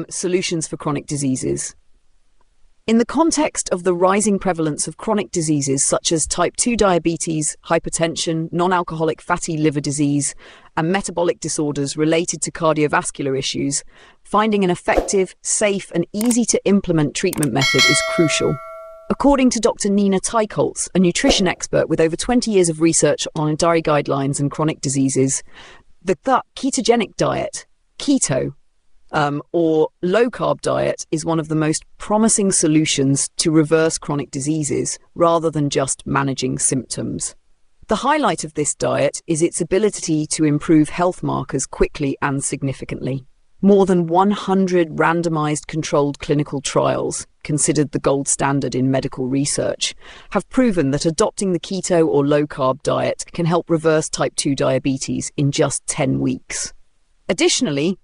solutions for chronic diseases. In the context of the rising prevalence of chronic diseases such as type 2 diabetes, hypertension, non-alcoholic fatty liver disease, and metabolic disorders related to cardiovascular issues, finding an effective, safe, and easy-to-implement treatment method is crucial. According to Dr. Nina Teicholz, a nutrition expert with over 20 years of research on dietary guidelines and chronic diseases, the ketogenic diet, keto, or low-carb diet is one of the most promising solutions to reverse chronic diseases rather than just managing symptoms. The highlight of this diet is its ability to improve health markers quickly and significantly. More than 100 randomized controlled clinical trials, considered the gold standard in medical research, have proven that adopting the keto or low-carb diet can help reverse type 2 diabetes in just 10 weeks. Additionally,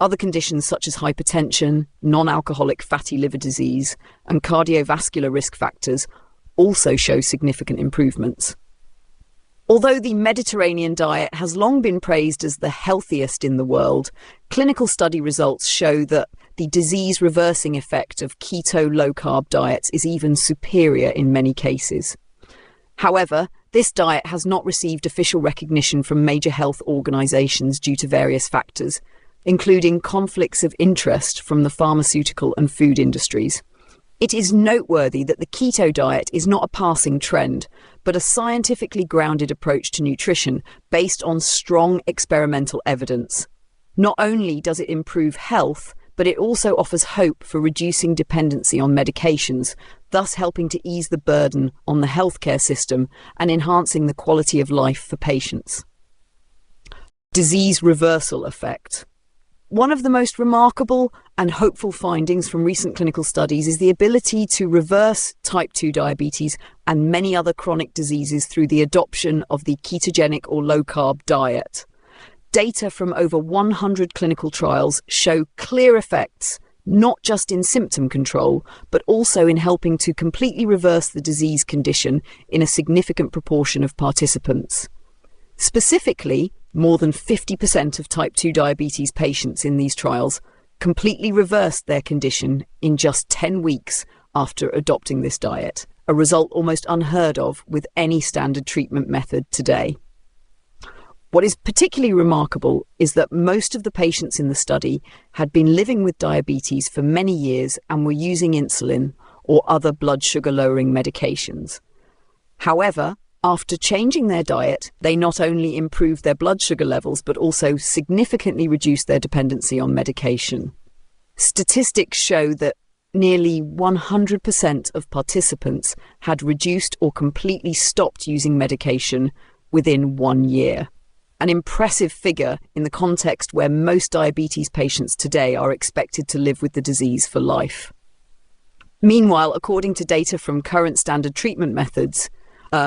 other conditions such as hypertension, non-alcoholic fatty liver disease, and cardiovascular risk factors also show significant improvements. Although the Mediterranean diet has long been praised as the healthiest in the world, clinical study results show that the disease-reversing effect of keto low-carb diets is even superior in many cases. However, this diet has not received official recognition from major health organizations due to various factors, including conflicts of interest from the pharmaceutical and food industries. It is noteworthy that the keto diet is not a passing trend, but a scientifically grounded approach to nutrition based on strong experimental evidence. Not only does it improve health, but it also offers hope for reducing dependency on medications, thus helping to ease the burden on the healthcare system and enhancing the quality of life for patients. Disease reversal effect. One of the most remarkable and hopeful findings from recent clinical studies is the ability to reverse type 2 diabetes and many other chronic diseases through the adoption of the ketogenic or low-carb diet. Data from over 100 clinical trials show clear effects, not just in symptom control, but also in helping to completely reverse the disease condition in a significant proportion of participants. Specifically, more than 50% of type 2 diabetes patients in these trials completely reversed their condition in just 10 weeks after adopting this diet, a result almost unheard of with any standard treatment method today. What is particularly remarkable is that most of the patients in the study had been living with diabetes for many years and were using insulin or other blood sugar lowering medications. However, after changing their diet, they not only improved their blood sugar levels, but also significantly reduced their dependency on medication. Statistics show that nearly 100% of participants had reduced or completely stopped using medication within 1 year. An impressive figure in the context where most diabetes patients today are expected to live with the disease for life. Meanwhile, according to data from current standard treatment methods,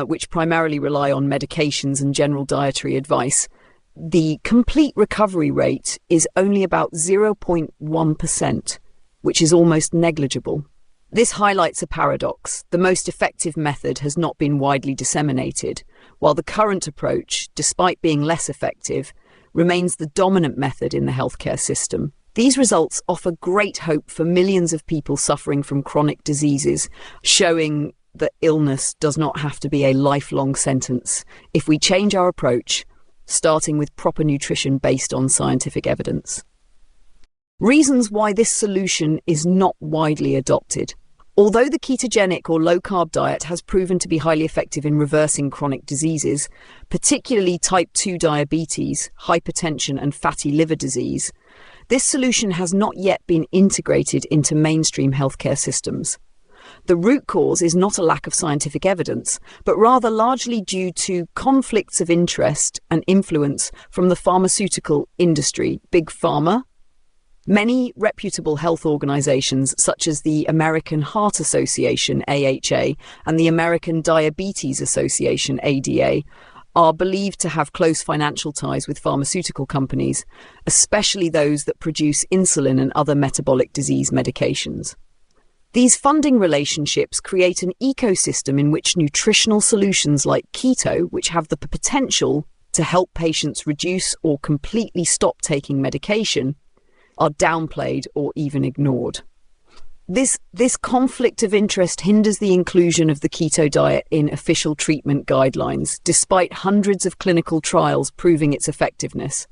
which primarily rely on medications and general dietary advice, the complete recovery rate is only about 0.1%, which is almost negligible. This highlights a paradox. The most effective method has not been widely disseminated, while the current approach, despite being less effective, remains the dominant method in the healthcare system. These results offer great hope for millions of people suffering from chronic diseases, showing that illness does not have to be a lifelong sentence if we change our approach, starting with proper nutrition based on scientific evidence. Reasons why this solution is not widely adopted. Although the ketogenic or low-carb diet has proven to be highly effective in reversing chronic diseases, particularly type 2 diabetes, hypertension, and fatty liver disease, this solution has not yet been integrated into mainstream healthcare systems. The root cause is not a lack of scientific evidence, but rather largely due to conflicts of interest and influence from the pharmaceutical industry, Big Pharma. Many reputable health organizations, such as the American Heart Association, AHA, and the American Diabetes Association, ADA, are believed to have close financial ties with pharmaceutical companies, especially those that produce insulin and other metabolic disease medications. These funding relationships create an ecosystem in which nutritional solutions like keto, which have the potential to help patients reduce or completely stop taking medication, are downplayed or even ignored. This conflict of interest hinders the inclusion of the keto diet in official treatment guidelines, despite hundreds of clinical trials proving its effectiveness.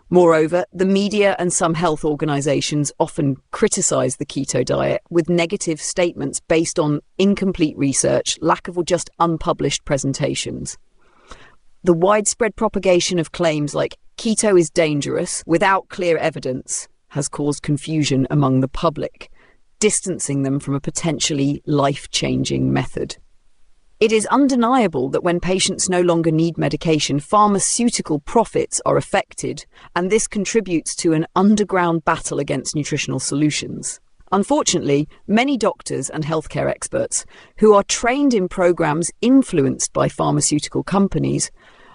Moreover, the media and some health organizations often criticize the keto diet with negative statements based on incomplete research, lack of or just unpublished presentations. The widespread propagation of claims like keto is dangerous without clear evidence has caused confusion among the public, distancing them from a potentially life-changing method. It is undeniable that when patients no longer need medication, pharmaceutical profits are affected, and this contributes to an underground battle against nutritional solutions. Unfortunately, many doctors and healthcare experts who are trained in programs influenced by pharmaceutical companies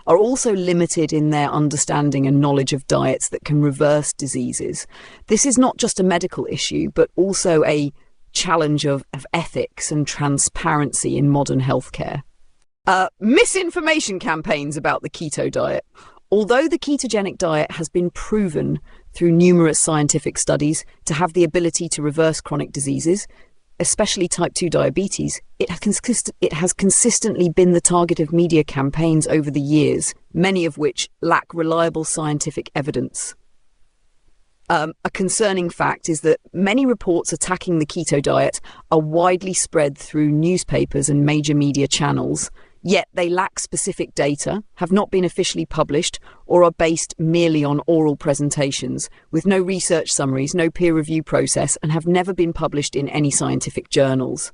are also limited in their understanding and knowledge of diets that can reverse diseases. This is not just a medical issue, but also a challenge of ethics and transparency in modern healthcare. Misinformation campaigns about the keto diet. Although the ketogenic diet has been proven through numerous scientific studies to have the ability to reverse chronic diseases, especially type 2 diabetes, it has consistently been the target of media campaigns over the years, many of which lack reliable scientific evidence. A concerning fact is that many reports attacking the keto diet are widely spread through newspapers and major media channels, yet they lack specific data, have not been officially published, or are based merely on oral presentations, with no research summaries, no peer review process, and have never been published in any scientific journals.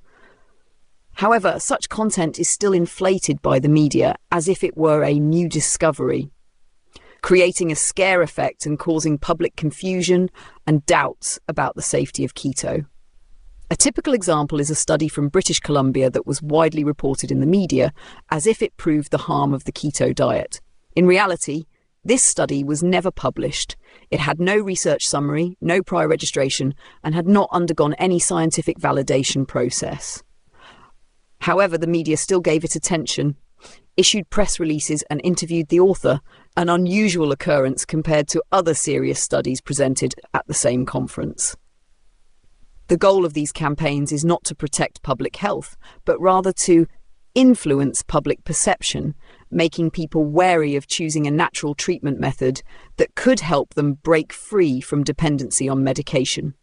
However, such content is still inflated by the media as if it were a new discovery, creating a scare effect and causing public confusion and doubts about the safety of keto. A typical example is a study from British Columbia that was widely reported in the media as if it proved the harm of the keto diet. In reality, this study was never published. It had no research summary, no prior registration, and had not undergone any scientific validation process. However, the media still gave it attention, issued press releases and interviewed the author, an unusual occurrence compared to other serious studies presented at the same conference. The goal of these campaigns is not to protect public health, but rather to influence public perception, making people wary of choosing a natural treatment method that could help them break free from dependency on medication.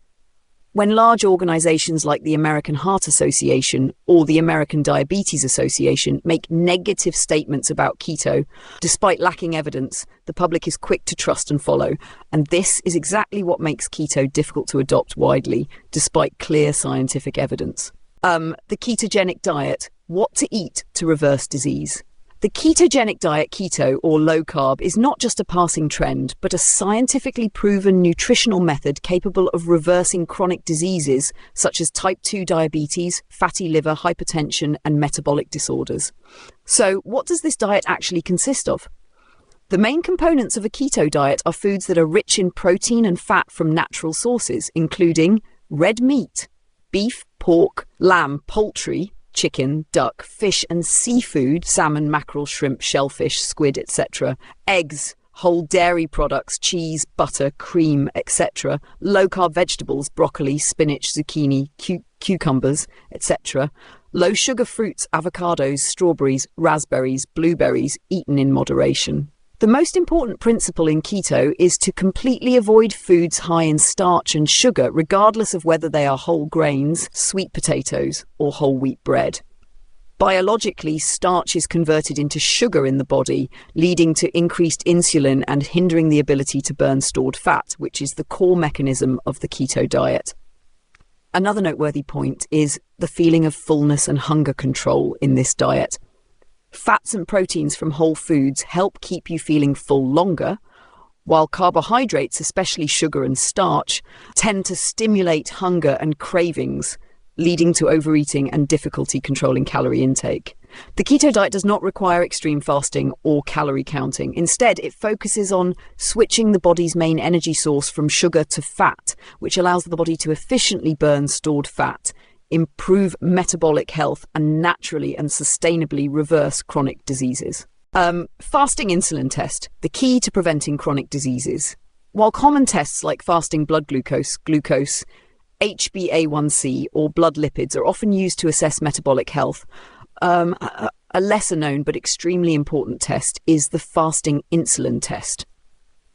When large organizations like the American Heart Association or the American Diabetes Association make negative statements about keto, despite lacking evidence, the public is quick to trust and follow. And this is exactly what makes keto difficult to adopt widely, despite clear scientific evidence. The ketogenic diet, what to eat to reverse disease. The ketogenic diet, keto or low carb, is not just a passing trend, but a scientifically proven nutritional method capable of reversing chronic diseases such as type 2 diabetes, fatty liver, hypertension, and metabolic disorders. So, what does this diet actually consist of? The main components of a keto diet are foods that are rich in protein and fat from natural sources, including red meat, beef, pork, lamb, poultry, chicken, duck, fish and seafood, salmon, mackerel, shrimp, shellfish, squid, etc., eggs, whole dairy products, cheese, butter, cream, etc., low-carb vegetables, broccoli, spinach, zucchini, cucumbers, etc., low-sugar fruits, avocados, strawberries, raspberries, blueberries, eaten in moderation. The most important principle in keto is to completely avoid foods high in starch and sugar, regardless of whether they are whole grains, sweet potatoes, or whole wheat bread. Biologically, starch is converted into sugar in the body, leading to increased insulin and hindering the ability to burn stored fat, which is the core mechanism of the keto diet. Another noteworthy point is the feeling of fullness and hunger control in this diet. Fats and proteins from whole foods help keep you feeling full longer, while carbohydrates, especially sugar and starch, tend to stimulate hunger and cravings, leading to overeating and difficulty controlling calorie intake. The keto diet does not require extreme fasting or calorie counting. Instead, it focuses on switching the body's main energy source from sugar to fat, which allows the body to efficiently burn stored fat, improve metabolic health, and naturally and sustainably reverse chronic diseases. Fasting insulin test, the key to preventing chronic diseases. While common tests like fasting blood glucose, HbA1c, or blood lipids are often used to assess metabolic health, a lesser known but extremely important test is the fasting insulin test.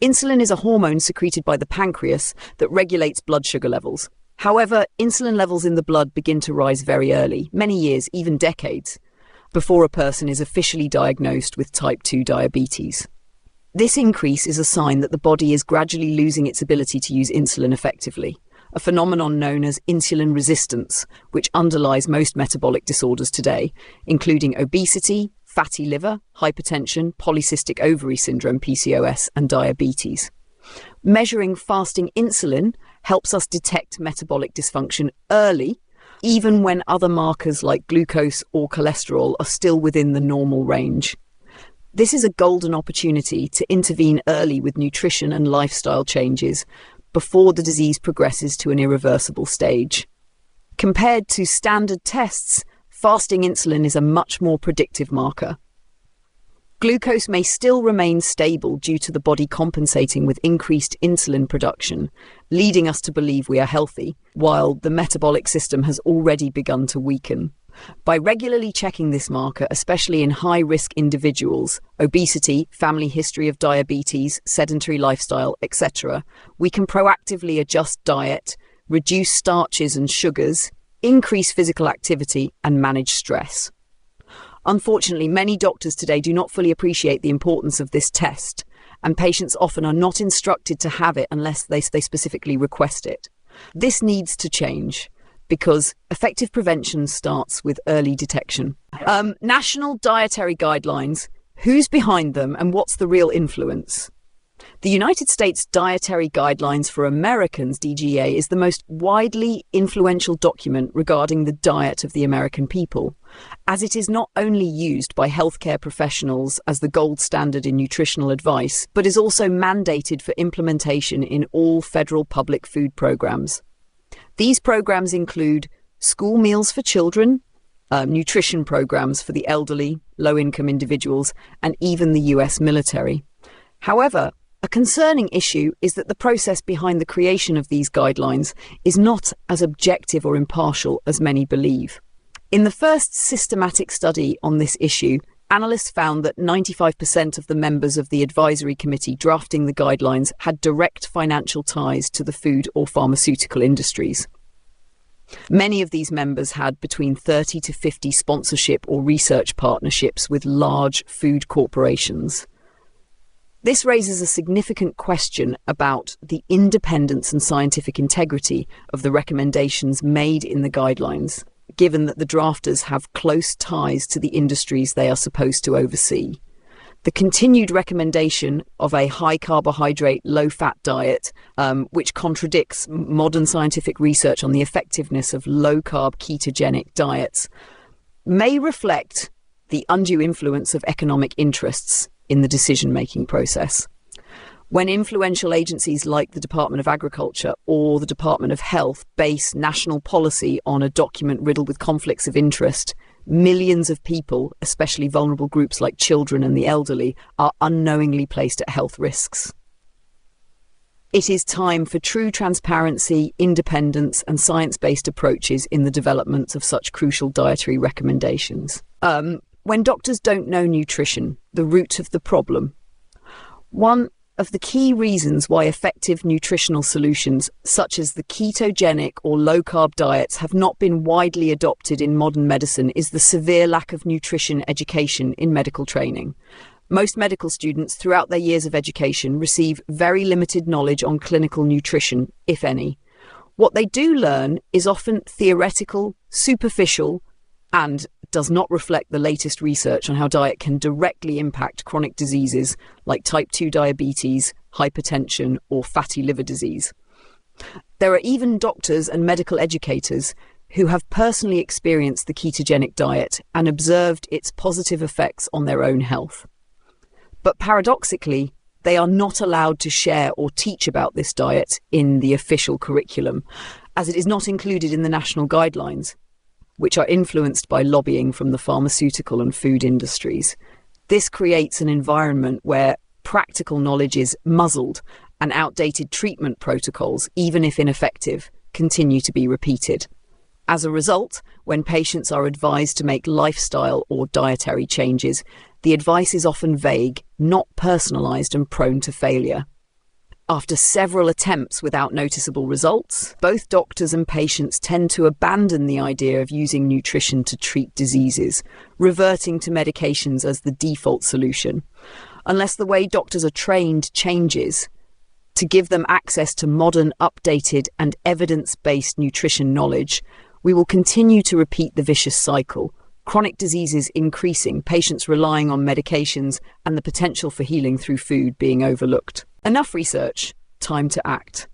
Insulin is a hormone secreted by the pancreas that regulates blood sugar levels. However, insulin levels in the blood begin to rise very early, many years, even decades, before a person is officially diagnosed with type 2 diabetes. This increase is a sign that the body is gradually losing its ability to use insulin effectively, a phenomenon known as insulin resistance, which underlies most metabolic disorders today, including obesity, fatty liver, hypertension, polycystic ovary syndrome, PCOS, and diabetes. Measuring fasting insulin helps us detect metabolic dysfunction early, even when other markers like glucose or cholesterol are still within the normal range. This is a golden opportunity to intervene early with nutrition and lifestyle changes before the disease progresses to an irreversible stage. Compared to standard tests, fasting insulin is a much more predictive marker. Glucose may still remain stable due to the body compensating with increased insulin production, leading us to believe we are healthy, while the metabolic system has already begun to weaken. By regularly checking this marker, especially in high-risk individuals, obesity, family history of diabetes, sedentary lifestyle, etc., we can proactively adjust diet, reduce starches and sugars, increase physical activity, and manage stress. Unfortunately, many doctors today do not fully appreciate the importance of this test, and patients often are not instructed to have it unless they specifically request it. This needs to change, because effective prevention starts with early detection. National dietary guidelines, who's behind them and what's the real influence? The United States Dietary Guidelines for Americans, DGA, is the most widely influential document regarding the diet of the American people, as it is not only used by healthcare professionals as the gold standard in nutritional advice, but is also mandated for implementation in all federal public food programs. These programs include school meals for children, nutrition programs for the elderly, low-income individuals, and even the US military. However, a concerning issue is that the process behind the creation of these guidelines is not as objective or impartial as many believe. In the first systematic study on this issue, analysts found that 95% of the members of the advisory committee drafting the guidelines had direct financial ties to the food or pharmaceutical industries. Many of these members had between 30 to 50 sponsorship or research partnerships with large food corporations. This raises a significant question about the independence and scientific integrity of the recommendations made in the guidelines, given that the drafters have close ties to the industries they are supposed to oversee. The continued recommendation of a high-carbohydrate, low-fat diet, which contradicts modern scientific research on the effectiveness of low-carb ketogenic diets, may reflect the undue influence of economic interests in the decision-making process. When influential agencies like the Department of Agriculture or the Department of Health base national policy on a document riddled with conflicts of interest, millions of people, especially vulnerable groups like children and the elderly, are unknowingly placed at health risks. It is time for true transparency, independence, and science-based approaches in the development of such crucial dietary recommendations. When doctors don't know nutrition, the root of the problem, one of the key reasons why effective nutritional solutions such as the ketogenic or low-carb diets have not been widely adopted in modern medicine is the severe lack of nutrition education in medical training. Most medical students throughout their years of education receive very limited knowledge on clinical nutrition, if any. What they do learn is often theoretical, superficial, and does not reflect the latest research on how diet can directly impact chronic diseases like type 2 diabetes, hypertension, or fatty liver disease. There are even doctors and medical educators who have personally experienced the ketogenic diet and observed its positive effects on their own health. But paradoxically, they are not allowed to share or teach about this diet in the official curriculum, as it is not included in the national guidelines, which are influenced by lobbying from the pharmaceutical and food industries. This creates an environment where practical knowledge is muzzled and outdated treatment protocols, even if ineffective, continue to be repeated. As a result, when patients are advised to make lifestyle or dietary changes, the advice is often vague, not personalized, and prone to failure. After several attempts without noticeable results, both doctors and patients tend to abandon the idea of using nutrition to treat diseases, reverting to medications as the default solution. Unless the way doctors are trained changes to give them access to modern, updated, and evidence-based nutrition knowledge, we will continue to repeat the vicious cycle. Chronic diseases increasing, patients relying on medications, and the potential for healing through food being overlooked. Enough research, time to act.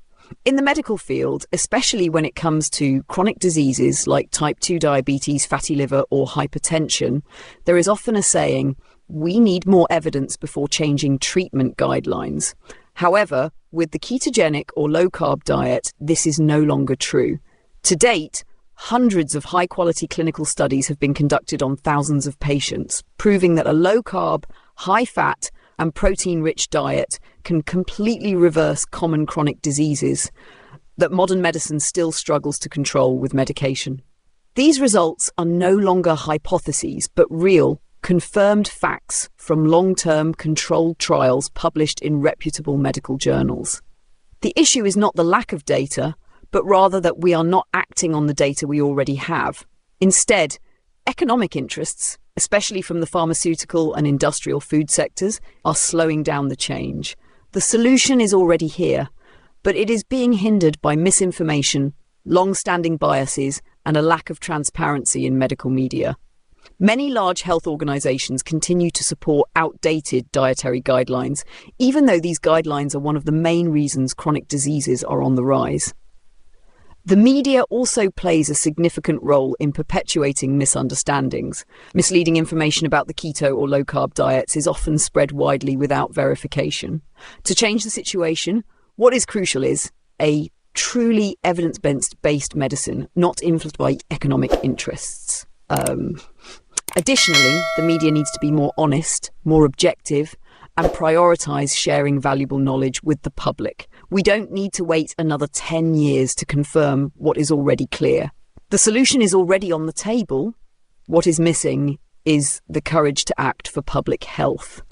In the medical field, especially when it comes to chronic diseases like type 2 diabetes, fatty liver, or hypertension, there is often a saying, we need more evidence before changing treatment guidelines. However, with the ketogenic or low-carb diet, this is no longer true. To date, hundreds of high-quality clinical studies have been conducted on thousands of patients, proving that a low-carb, high-fat, and protein-rich diet can completely reverse common chronic diseases that modern medicine still struggles to control with medication. These results are no longer hypotheses, but real, confirmed facts from long-term controlled trials published in reputable medical journals. The issue is not the lack of data, but rather that we are not acting on the data we already have. Instead, economic interests, especially from the pharmaceutical and industrial food sectors, are slowing down the change. The solution is already here, but it is being hindered by misinformation, long-standing biases, and a lack of transparency in medical media. Many large health organizations continue to support outdated dietary guidelines, even though these guidelines are one of the main reasons chronic diseases are on the rise. The media also plays a significant role in perpetuating misunderstandings. Misleading information about the keto or low-carb diets is often spread widely without verification. To change the situation, what is crucial is a truly evidence-based medicine, not influenced by economic interests. Additionally, the media needs to be more honest, more objective, and prioritize sharing valuable knowledge with the public. We don't need to wait another 10 years to confirm what is already clear. The solution is already on the table. What is missing is the courage to act for public health.